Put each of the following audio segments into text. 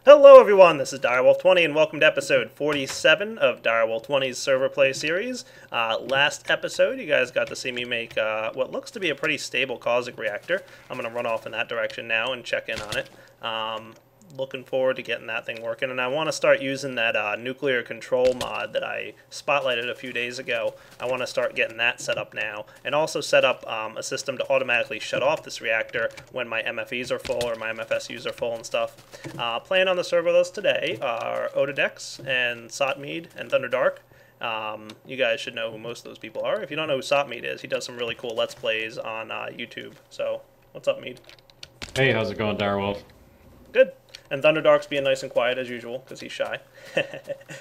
Hello everyone, this is Direwolf20 and welcome to episode 47 of Direwolf20's server play series. Last episode you guys got to see me make what looks to be a pretty stable casuc reactor. I'm going to run off in that direction now and check in on it. Looking forward to getting that thing working, and I want to start using that nuclear control mod that I spotlighted a few days ago. I want to start getting that set up now, and also set up a system to automatically shut off this reactor when my MFEs are full or my MFSUs are full and stuff. Playing on the server with us today are Odadex and Sotmead and Thunderdark. You guys should know who most of those people are. If you don't know who Sotmead is, he does some really cool Let's Plays on YouTube. So, what's up, Mead? Hey, how's it going, Direwolf? Good. And Thunderdark's being nice and quiet as usual, because he's shy.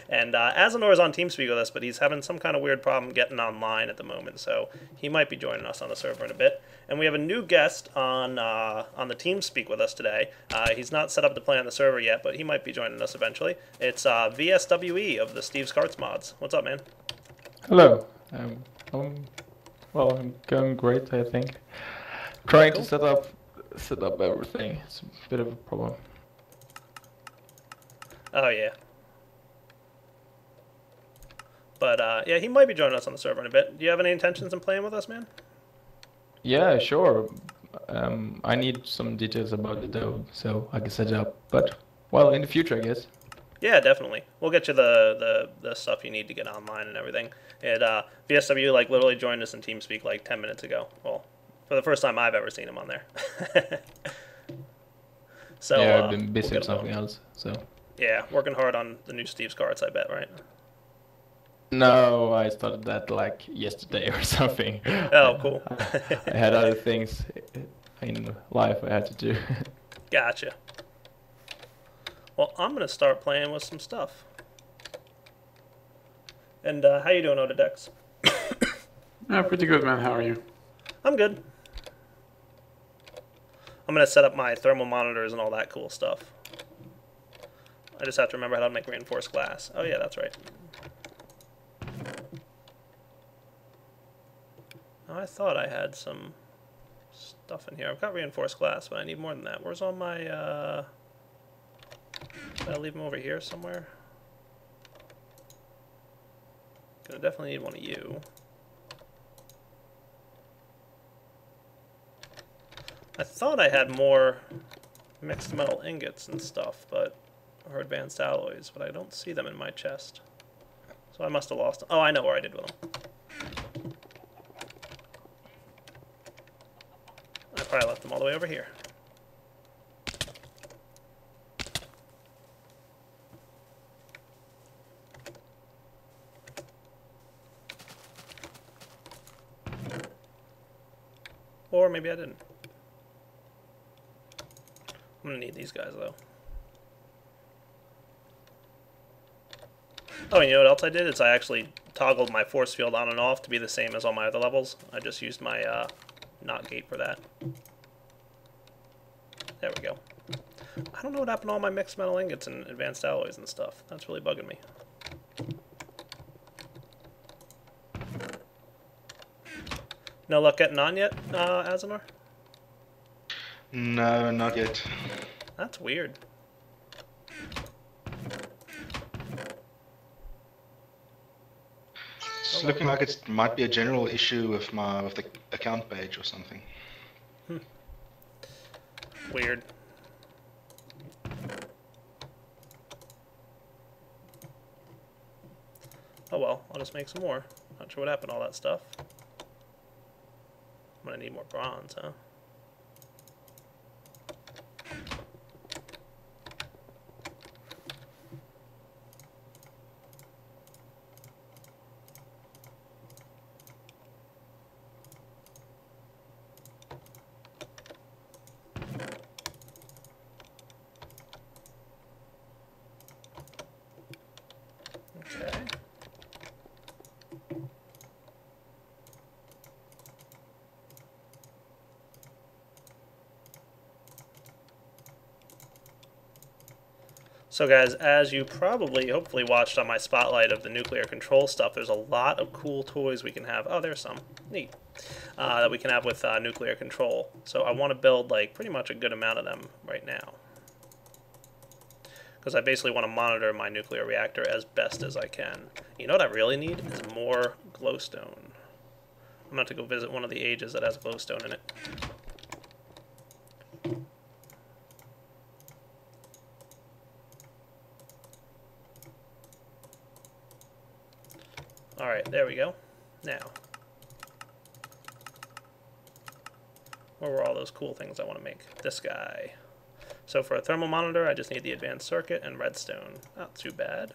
And Azenor is on TeamSpeak with us, but he's having some kind of weird problem getting online at the moment, so he might be joining us on the server in a bit. And we have a new guest on the TeamSpeak with us today. He's not set up to play on the server yet, but he might be joining us eventually. It's VSWE of the Steve's Carts mods. What's up, man? Hello. I'm going great, I think. Trying to set up everything. It's a bit of a problem. Oh, yeah. But, yeah, he might be joining us on the server in a bit. Do you have any intentions in playing with us, man? Yeah, sure. I need some details about it, though, so I can set it up. But, well, in the future, I guess. Yeah, definitely. We'll get you the stuff you need to get online and everything. And VSW, like, literally joined us in TeamSpeak, like, 10 minutes ago. Well, for the first time I've ever seen him on there. So, yeah, I've been busy we'll with something else, so... Yeah, working hard on the new Steve's Carts, I bet, right? No, I started that like yesterday or something. Oh, cool. I had other things in life I had to do. Gotcha. Well, I'm going to start playing with some stuff. And how you doing, Odadex? Pretty good, man. How are you? I'm good. I'm going to set up my thermal monitors and all that cool stuff. I just have to remember how to make reinforced glass. Oh yeah, that's right. Oh, I thought I had some stuff in here. I've got reinforced glass, but I need more than that. Where's all my, did I leave them over here somewhere? Gonna definitely need one of you. I thought I had more mixed metal ingots and stuff, but... or advanced alloys, but I don't see them in my chest. So I must have lost them. Oh, I know where I did with them. I probably left them all the way over here. Or maybe I didn't. I'm gonna need these guys though. Oh, and you know what else I did? Is I actually toggled my force field on and off to be the same as all my other levels. I just used my NOT gate for that. There we go. I don't know what happened to all my mixed metal ingots and advanced alloys and stuff. That's really bugging me. No luck getting on yet, Azenor? No, not yet. That's weird. It's looking like it might be a general issue with the account page or something. Weird. Oh well, I'll just make some more. Not sure what happened to all that stuff. I'm gonna need more bronze, huh? Okay. So guys, as you probably, hopefully watched on my spotlight of the nuclear control stuff, there's a lot of cool toys we can have. Oh, there's some. Neat. That we can have with nuclear control. So I want to build like pretty much a good amount of them right now. because I basically want to monitor my nuclear reactor as best as I can. You know what I really need is more glowstone. I'm going to have to go visit one of the ages that has glowstone in it. Alright, there we go. Now, where were all those cool things I want to make? This guy. So for a thermal monitor, I just need the advanced circuit and redstone. Not too bad.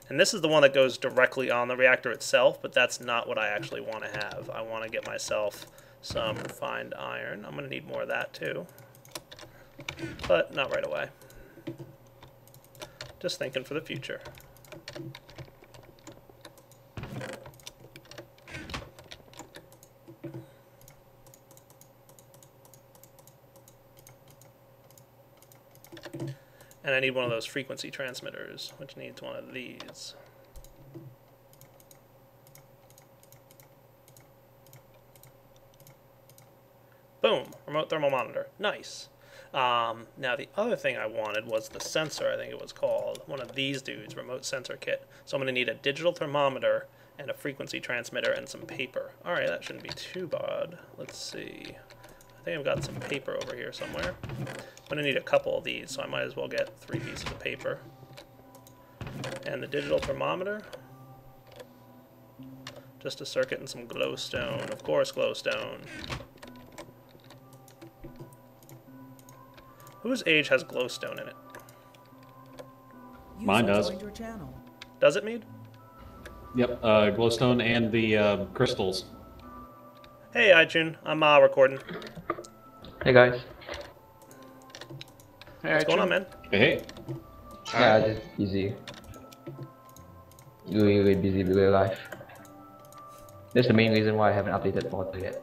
And this is the one that goes directly on the reactor itself, but that's not what I actually want to have. I want to get myself some refined iron. I'm going to need more of that too. But not right away. Just thinking for the future. And I need one of those frequency transmitters, which needs one of these. Boom! Remote thermal monitor. Nice. Now the other thing I wanted was the sensor, I think it was called. One of these dudes, remote sensor kit. So I'm going to need a digital thermometer and a frequency transmitter and some paper. Alright, that shouldn't be too bad. Let's see. I think I've got some paper over here somewhere. I'm going to need a couple of these, so I might as well get 3 pieces of paper. And the digital thermometer. Just a circuit and some glowstone. Of course, glowstone. Whose age has glowstone in it? Mine does. Does it, Mead? Yep, glowstone and the crystals. Hey, iTunes. I'm recording. Hey guys. Hey, What's going on, man? Hey. Yeah, just busy. Really busy with real life. That's the main reason why I haven't updated Portal yet.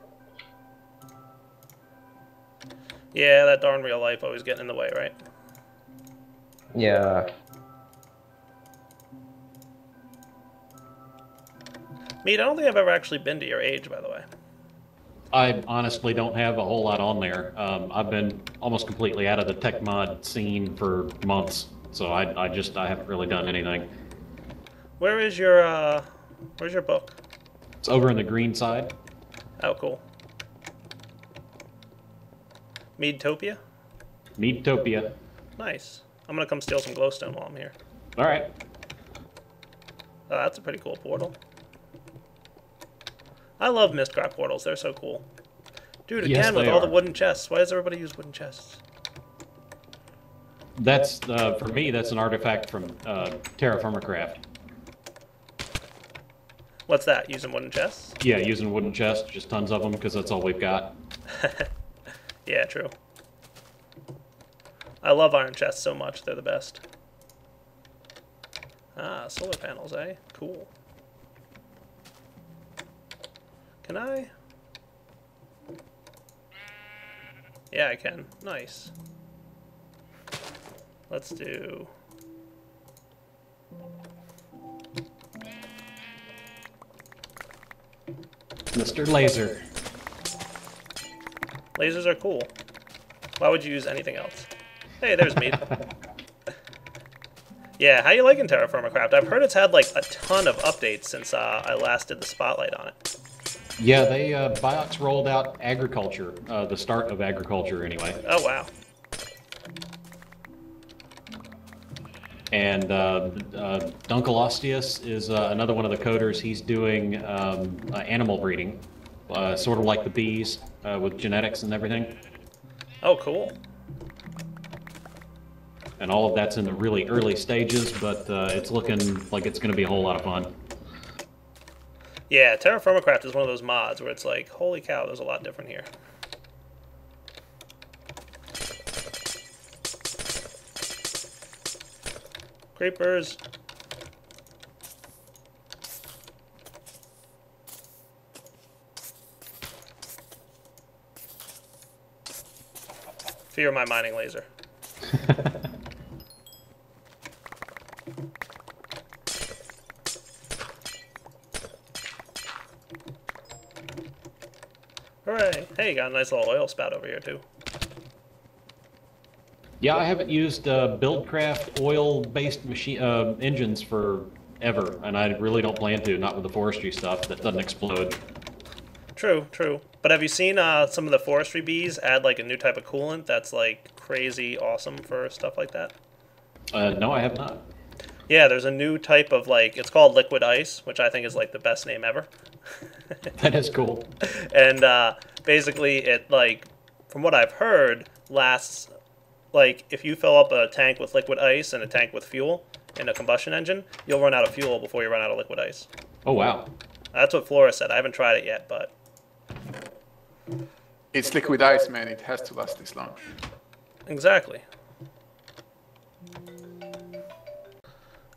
Yeah, that darn real life always getting in the way, right? Yeah. Mead, I don't think I've ever actually been to your age, by the way. I honestly don't have a whole lot on there. I've been almost completely out of the tech mod scene for months, so I haven't really done anything. Where's your book? It's over in the green side. Oh, cool. Meadtopia? Meadtopia. Nice. I'm gonna come steal some glowstone while I'm here. All right. Oh, that's a pretty cool portal. I love Mistcraft portals. They're so cool. Dude, Yes, again, with they all are. the wooden chests. Why does everybody use wooden chests? That's for me. That's an artifact from Terraformacraft. What's that? Using wooden chests? Yeah, using wooden chests, just tons of them, because that's all we've got. Yeah, true. I love iron chests so much. They're the best. Ah, solar panels, eh? Cool. Can I? Yeah, I can. Nice. Let's do... Mr. Laser. Lasers are cool. Why would you use anything else? Hey, there's Mead. Yeah, how you liking Terraformacraft? I've heard it's had like a ton of updates since I last did the spotlight on it. Yeah, they Biox rolled out agriculture, the start of agriculture anyway. Oh wow. And Dunkleosteus is another one of the coders. He's doing animal breeding, sort of like the bees, with genetics and everything. Oh cool. And all of that's in the really early stages, but it's looking like it's going to be a whole lot of fun. Yeah, Terraformacraft is one of those mods where it's like, holy cow, there's a lot different here. Creepers. Fear my mining laser. Hooray! Hey, you got a nice little oil spout over here too. Yeah, I haven't used Buildcraft oil-based machine engines for ever, and I really don't plan to. Not with the forestry stuff that doesn't explode. True, true. But have you seen some of the forestry bees add like a new type of coolant that's like crazy awesome for stuff like that? No, I have not. Yeah, there's a new type of like, it's called liquid ice, which I think is like the best name ever. That is cool. And basically it like, from what I've heard, lasts like if you fill up a tank with liquid ice and a tank with fuel in a combustion engine, you'll run out of fuel before you run out of liquid ice. Oh, wow. That's what Flora said. I haven't tried it yet, but It's liquid ice, man. It has to last this long. exactly.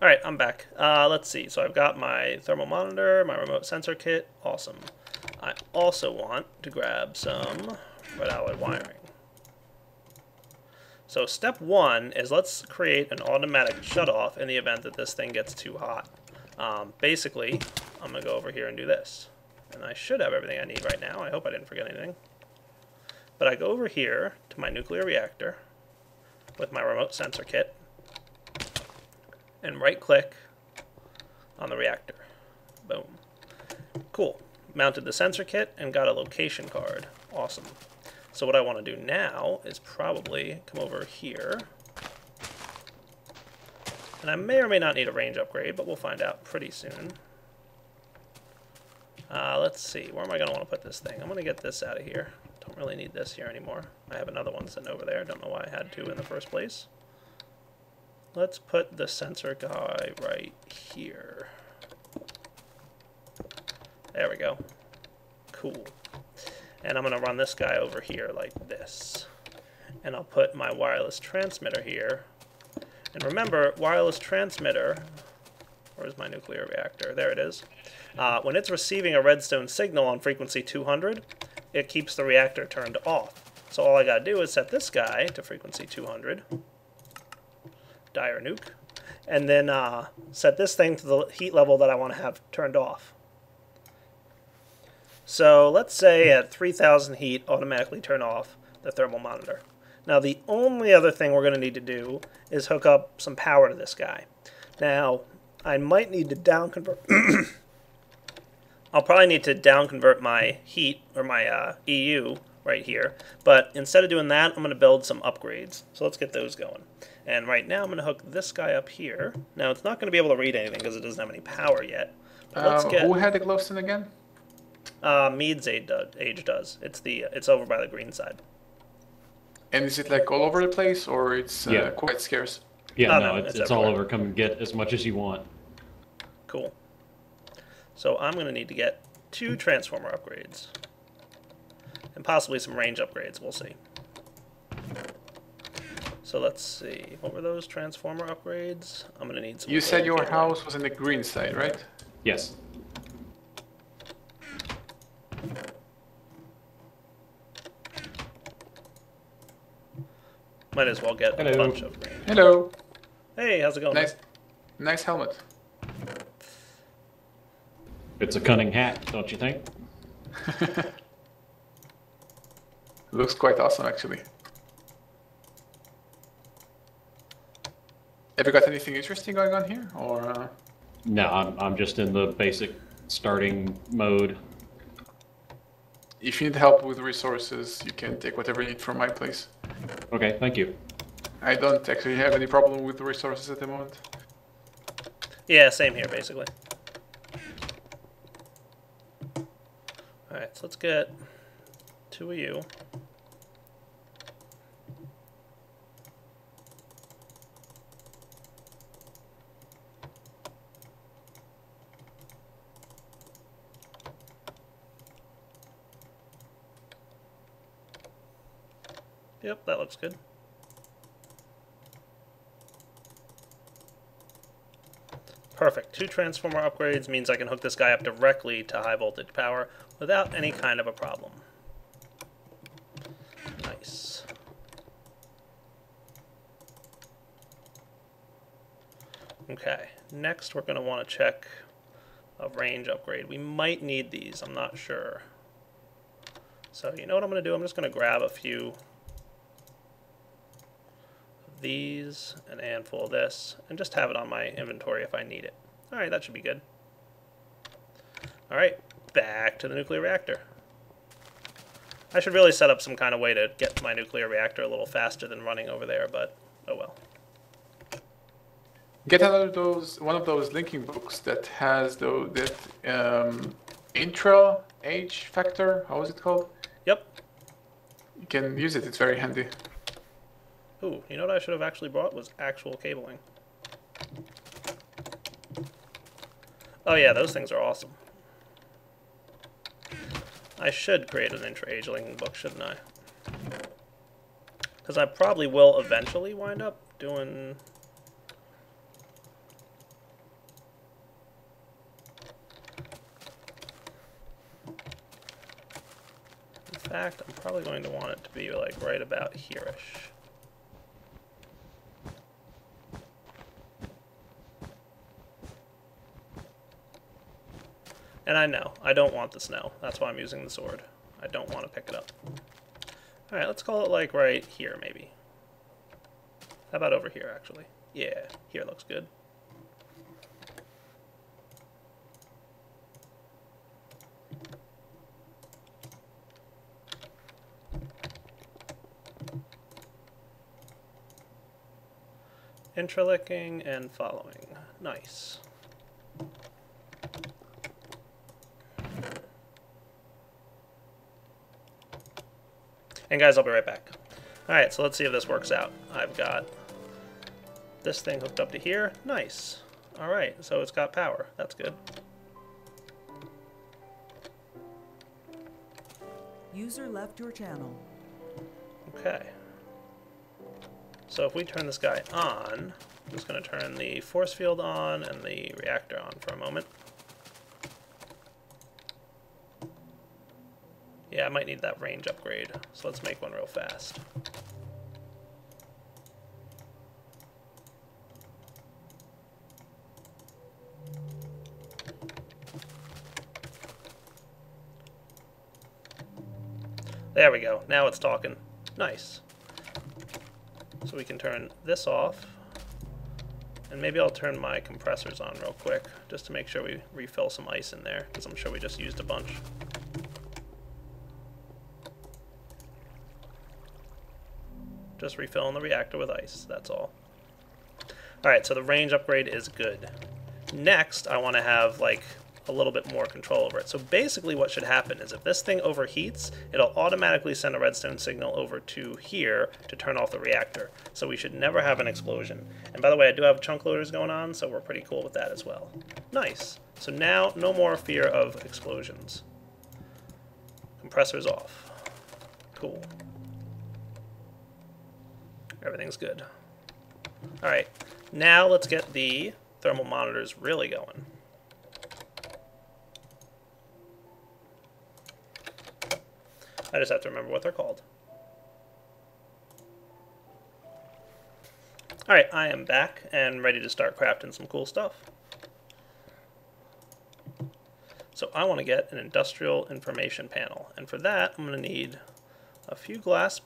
All right, I'm back. Let's see. So I've got my thermal monitor, my remote sensor kit. Awesome. I also want to grab some red alloy wiring. So step one is let's create an automatic shutoff in the event that this thing gets too hot. Basically, I'm going to go over here and do this. And I should have everything I need right now. I hope I didn't forget anything. But I go over here to my nuclear reactor with my remote sensor kit and right-click on the reactor. Boom. Cool. Mounted the sensor kit and got a location card. Awesome. So what I want to do now is probably come over here. And I may or may not need a range upgrade, but we'll find out pretty soon. Let's see. Where am I going to want to put this thing? I'm going to get this out of here. Don't really need this here anymore. I have another one sitting over there. Don't know why I had to in the first place. Let's put the sensor guy right here. There we go. Cool. And I'm going to run this guy over here like this. And I'll put my wireless transmitter here. And remember, wireless transmitter, where's my nuclear reactor? There it is. When it's receiving a redstone signal on frequency 200, it keeps the reactor turned off. So all I got to do is set this guy to frequency 200. Dire nuke, and then set this thing to the heat level that I want to have turned off. So let's say at 3000 heat, automatically turn off the thermal monitor. Now the only other thing we're going to need to do is hook up some power to this guy. Now I might need to down convert. I'll probably need to down convert my heat or my EU right here, but instead of doing that, I'm going to build some upgrades. So let's get those going. And right now I'm going to hook this guy up here. Now it's not going to be able to read anything because it doesn't have any power yet. But let's get Who had the glowstone again? Mead's age does. It's over by the green side. And is it like all over the place, or it's Yeah. quite scarce? Yeah, Oh, no, no, it's it's all everywhere. over. Come and get as much as you want. Cool. So I'm going to need to get 2 transformer upgrades. And possibly some range upgrades, we'll see. So let's see, what were those transformer upgrades? I'm going to need some... You said your cable. house was in the green side, right? Yes. Might as well get a Hello. bunch of range. Hello. Hey, how's it going? Nice helmet. It's a cunning hat, don't you think? Looks quite awesome, actually. Have you got anything interesting going on here, or? No, I'm just in the basic starting mode. If you need help with resources, you can take whatever you need from my place. Okay, thank you. I don't actually have any problem with the resources at the moment. Yeah, same here, basically. Alright, so let's get 2 of you. Yep, that looks good. Perfect. 2 transformer upgrades means I can hook this guy up directly to high voltage power without any kind of a problem. Nice. Okay, next we're going to want to check a range upgrade. We might need these, I'm not sure. So you know what I'm going to do? I'm just going to grab a few these, an handful of this, and just have it on my inventory if I need it. Alright, that should be good. Alright, back to the nuclear reactor. I should really set up some kind of way to get my nuclear reactor a little faster than running over there, but oh well. Get one of those linking books that has intra age factor. How is it called? Yep. You can use it. It's very handy. Ooh, you know what I should have actually brought was actual cabling. Oh yeah, those things are awesome. I should create an intra-age linking book, shouldn't I? Because I probably will eventually wind up doing... In fact, I'm probably going to want it to be like right about here-ish. And I know, I don't want the snow. That's why I'm using the sword. I don't want to pick it up. Alright, let's call it like right here, maybe. How about over here, actually? Yeah, here looks good. Intralinking and following. Nice. And guys, I'll be right back. Alright, so let's see if this works out. I've got this thing hooked up to here. Nice. Alright, so it's got power. That's good. User left your channel. Okay. So if we turn this guy on, I'm just going to turn the force field on and the reactor on for a moment. Yeah, I might need that range upgrade, so let's make one real fast. There we go, now it's talking. Nice. So we can turn this off, and maybe I'll turn my compressors on real quick, just to make sure we refill some ice in there, because I'm sure we just used a bunch. Just refilling the reactor with ice, that's all. Alright, so the range upgrade is good. Next, I want to have like a little bit more control over it. So basically what should happen is if this thing overheats, it'll automatically send a redstone signal over to here to turn off the reactor. So we should never have an explosion. And by the way, I do have chunk loaders going on, so we're pretty cool with that as well. Nice. So now, no more fear of explosions. Compressors off. Cool. Everything's good. Alright, now let's get the thermal monitors really going. I just have to remember what they're called. Alright, I am back and ready to start crafting some cool stuff. So I want to get an industrial information panel, and for that I'm going to need a few glass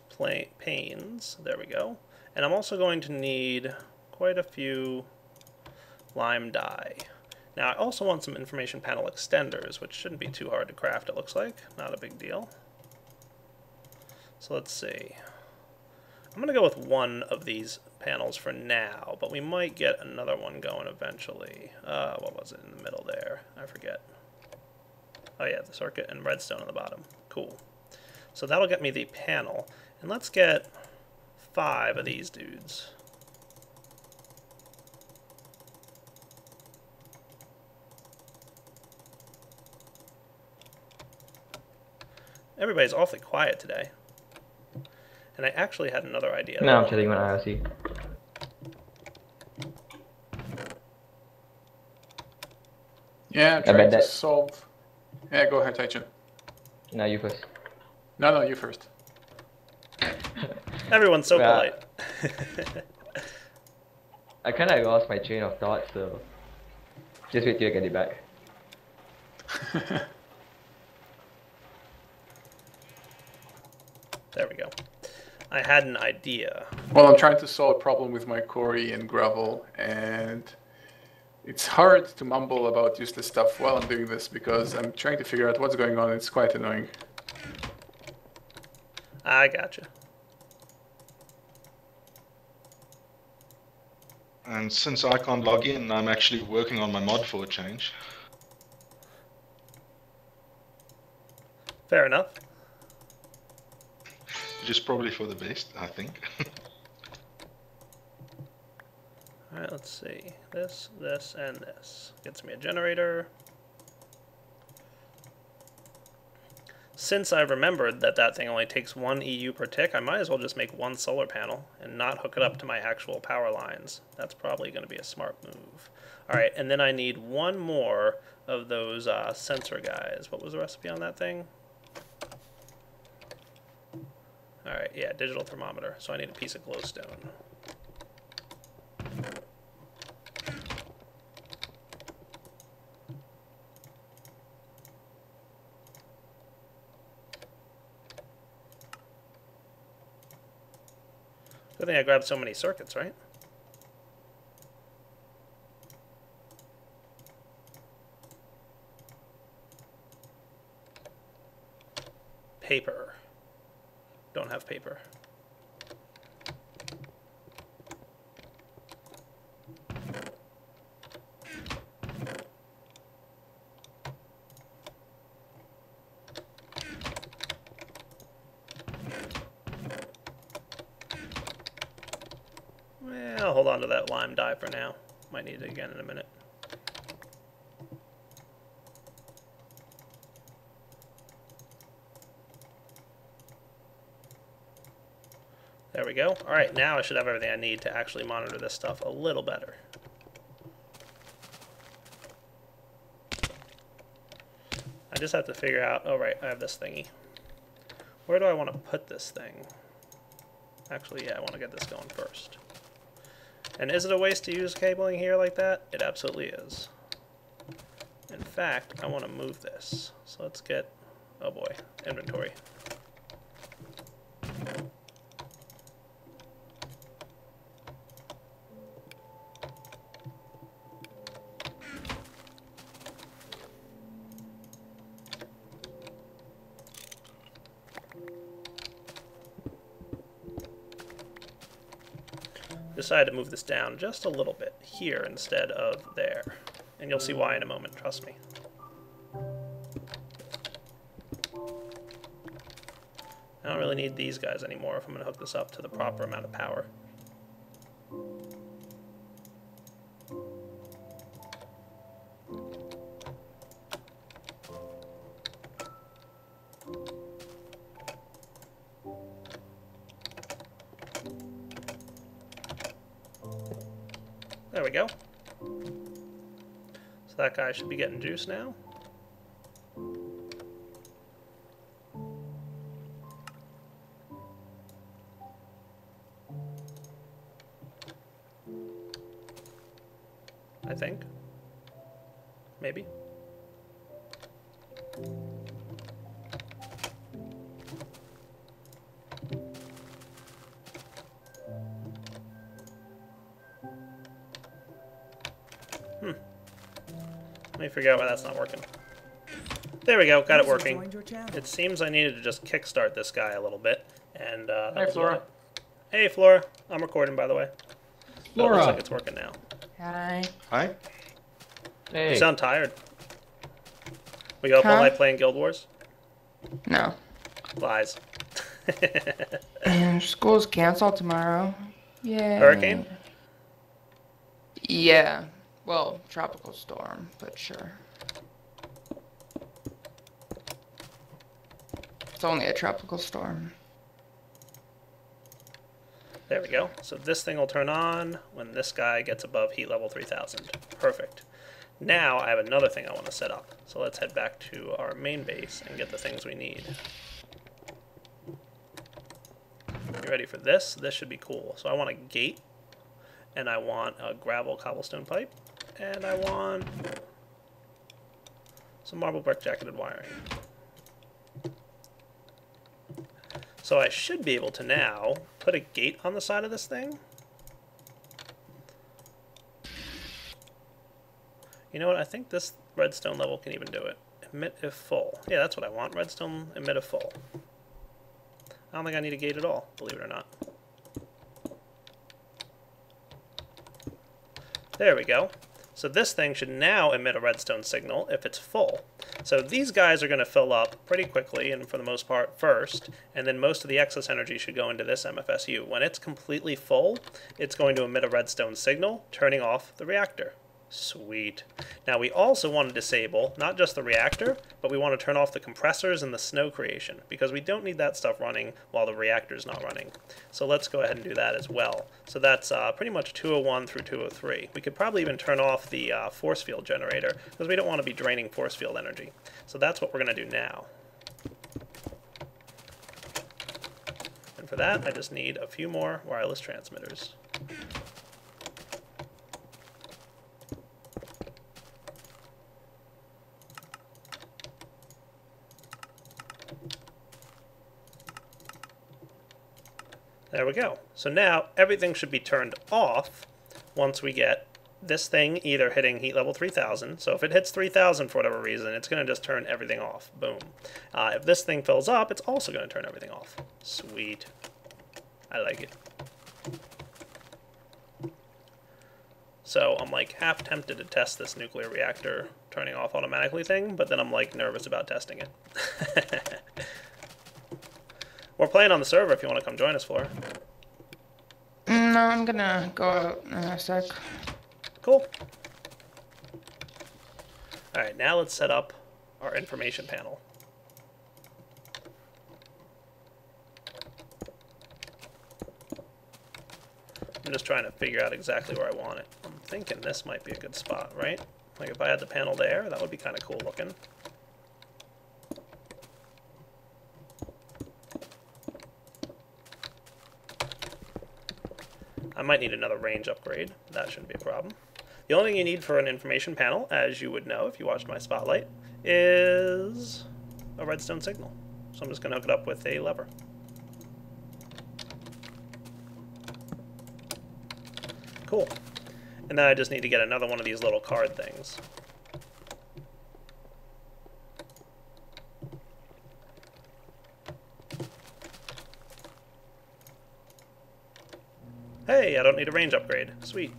panes. There we go. And I'm also going to need quite a few lime dye. Now I also want some information panel extenders, which shouldn't be too hard to craft, it looks like. Not a big deal. So let's see. I'm going to go with one of these panels for now, but we might get another one going eventually. What was it in the middle there? I forget. Oh yeah, the circuit and redstone on the bottom. Cool. So that'll get me the panel. And let's get 5 of these dudes. Everybody's awfully quiet today. And I actually had another idea. No, I'm chilling on IRC. Yeah, I'm trying to solve. Yeah, go ahead, Taichin. No, you first. No, you first. Everyone's so polite. I kind of lost my train of thought, so just wait till I get it back. There we go. I had an idea. Well, I'm trying to solve a problem with my quarry and gravel, and it's hard to mumble about useless stuff while I'm doing this because I'm trying to figure out what's going on. It's quite annoying. I gotcha. And since I can't log in, I'm actually working on my mod for a change. Fair enough. Which is probably for the best, I think. Alright, let's see. This, and this. Gets me a generator. Since I remembered that that thing only takes 1 EU per tick, I might as well just make 1 solar panel and not hook it up to my actual power lines. That's probably going to be a smart move. Alright, and then I need 1 more of those sensor guys. What was the recipe on that thing? Alright, yeah, digital thermometer. So I need a piece of glowstone. Good thing I grabbed so many circuits, right? Paper. Don't have paper. Well, I'll hold on to that lime dye for now. Might need it again in a minute. There we go. Alright, now I should have everything I need to actually monitor this stuff a little better. I just have to figure out... Oh, right, I have this thingy. Where do I want to put this thing? Actually, yeah, I want to get this going first. And is it a waste to use cabling here like that? It absolutely is. In fact, I want to move this. So let's get... Oh boy, inventory. Decided to move this down just a little bit here instead of there. And you'll see why in a moment, trust me. I don't really need these guys anymore if I'm going to hook this up to the proper amount of power. There we go. So that guy should be getting juice now. I think. Maybe. Let me figure out why that's not working. There we go, got it working. It seems I needed to just kickstart this guy a little bit. And Hey, Flora. Hey, Flora. I'm recording, by the way. But it looks Flora. like it's working now. Hi. Hi? Hey. You sound tired. Were you up all Huh? night playing Guild Wars? No. Lies. And school's canceled tomorrow. Yeah. Hurricane? Yeah. Well, tropical storm, but sure. It's only a tropical storm. There we go. So this thing will turn on when this guy gets above heat level 3000. Perfect. Now I have another thing I want to set up. So let's head back to our main base and get the things we need. You ready for this? This should be cool. So I want a gate, and I want a gravel cobblestone pipe, and I want some marble brick jacketed wiring. So I should be able to now put a gate on the side of this thing. You know what? I think this redstone level can even do it. Emit if full. Yeah, that's what I want. Redstone, emit if full. I don't think I need a gate at all, believe it or not. There we go. So this thing should now emit a redstone signal if it's full. So these guys are going to fill up pretty quickly, and for the most part first, and then most of the excess energy should go into this MFSU. When it's completely full, it's going to emit a redstone signal, turning off the reactor. Sweet. Now we also want to disable not just the reactor, but we want to turn off the compressors and the snow creation, because we don't need that stuff running while the reactor's not running. So let's go ahead and do that as well. So that's pretty much 201 through 203. We could probably even turn off the force field generator, because we don't want to be draining force field energy. So that's what we're going to do now. And for that, I just need a few more wireless transmitters. There we go. So now everything should be turned off once we get this thing either hitting heat level 3000. So if it hits 3000 for whatever reason, it's going to just turn everything off. Boom. If this thing fills up, it's also going to turn everything off. Sweet. I like it. So I'm like half tempted to test this nuclear reactor turning off automatically thing, but then I'm like nervous about testing it. We're playing on the server if you want to come join us, Flora. No, I'm gonna go out in a sec. Cool. Alright, now let's set up our information panel. I'm just trying to figure out exactly where I want it. I'm thinking this might be a good spot, right? Like if I had the panel there, that would be kind of cool looking. I might need another range upgrade. That shouldn't be a problem. The only thing you need for an information panel, as you would know if you watched my spotlight, is a redstone signal. So I'm just going to hook it up with a lever. Cool. And then I just need to get another one of these little card things. Hey, I don't need a range upgrade. Sweet.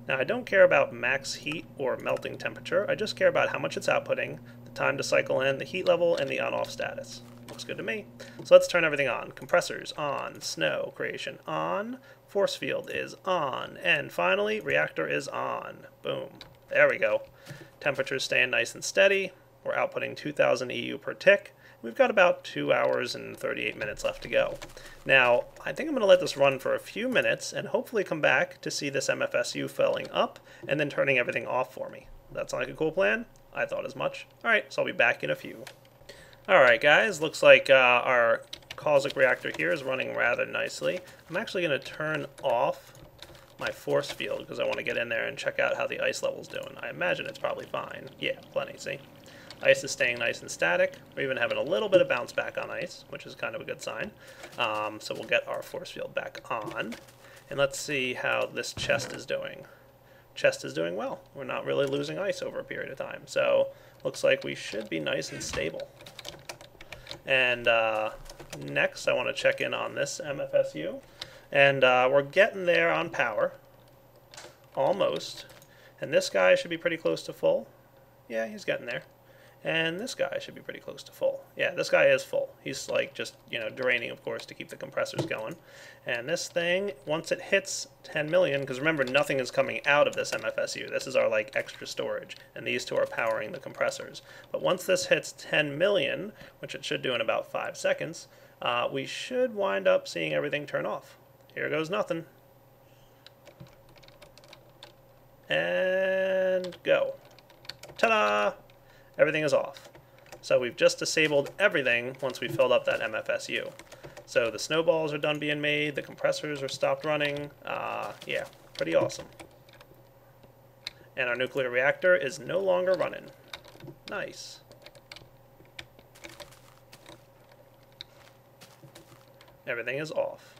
Now, I don't care about max heat or melting temperature. I just care about how much it's outputting, the time to cycle in, the heat level, and the on-off status. Looks good to me. So let's turn everything on. Compressors on, snow creation on, force field is on, and finally, reactor is on. Boom. There we go. Temperature's staying nice and steady. We're outputting 2000 EU per tick. We've got about 2 hours and 38 minutes left to go. Now, I think I'm going to let this run for a few minutes and hopefully come back to see this MFSU filling up and then turning everything off for me. That sound like a cool plan? I thought as much. Alright, so I'll be back in a few. Alright guys, looks like our casuc reactor here is running rather nicely. I'm actually going to turn off my force field because I want to get in there and check out how the ice level's doing. I imagine it's probably fine. Yeah, plenty, see? Ice is staying nice and static. We're even having a little bit of bounce back on ice, which is kind of a good sign. So we'll get our force field back on. And let's see how this chest is doing. Chest is doing well. We're not really losing ice over a period of time. So looks like we should be nice and stable. And next I want to check in on this MFSU. And we're getting there on power. Almost. And this guy should be pretty close to full. Yeah, he's getting there. And this guy should be pretty close to full. Yeah, this guy is full. He's like just, draining, of course, to keep the compressors going. And this thing, once it hits 10 million, because remember, nothing is coming out of this MFSU. This is our, like, extra storage. And these two are powering the compressors. But once this hits 10 million, which it should do in about 5 seconds, we should wind up seeing everything turn off. Here goes nothing. And go. Ta-da! Everything is off. So we've just disabled everything once we filled up that MFSU. So the snowballs are done being made, the compressors are stopped running. Yeah, pretty awesome. And our nuclear reactor is no longer running. Nice. everything is off.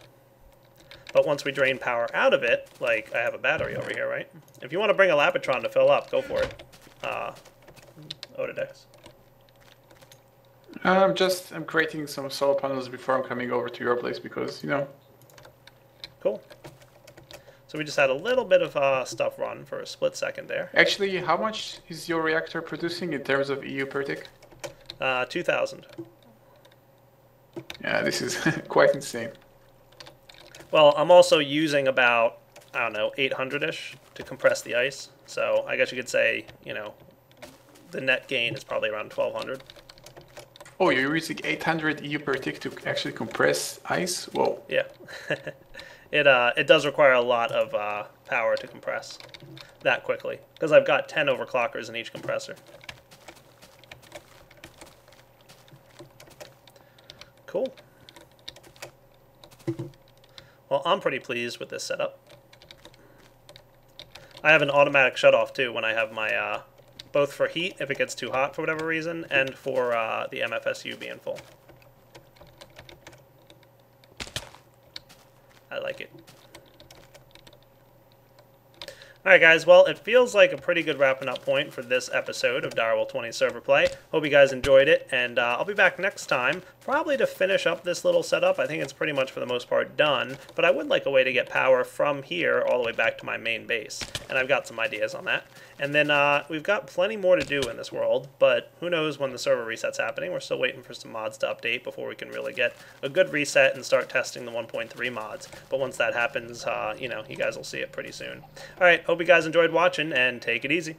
But once we drain power out of it, like I have a battery over here, right? If you want to bring a Lapitron to fill up, go for it. Odadex. I'm creating some solar panels before I'm coming over to your place because, you know. Cool. So we just had a little bit of stuff run for a split second there. Actually, how much is your reactor producing in terms of EU per tick? 2,000. Yeah, this is quite insane. Well, I'm also using about, I don't know, 800-ish to compress the ice. So I guess you could say, you know, the net gain is probably around 1,200. Oh, you're using 800 EU per tick to actually compress ice? Whoa. Yeah. It does require a lot of power to compress that quickly, because I've got 10 overclockers in each compressor. Cool. Well, I'm pretty pleased with this setup. I have an automatic shutoff too when I have my both for heat if it gets too hot for whatever reason, and for the MFSU being full. I like it. Alright guys, well, it feels like a pretty good wrapping up point for this episode of Direwolf20's server play. Hope you guys enjoyed it, and I'll be back next time, probably to finish up this little setup. I think it's pretty much for the most part done, but I would like a way to get power from here all the way back to my main base, and I've got some ideas on that. And then we've got plenty more to do in this world, but who knows when the server reset's happening. We're still waiting for some mods to update before we can really get a good reset and start testing the 1.3 mods. But once that happens, you know, you guys will see it pretty soon. Alright, hope you guys enjoyed watching, and take it easy.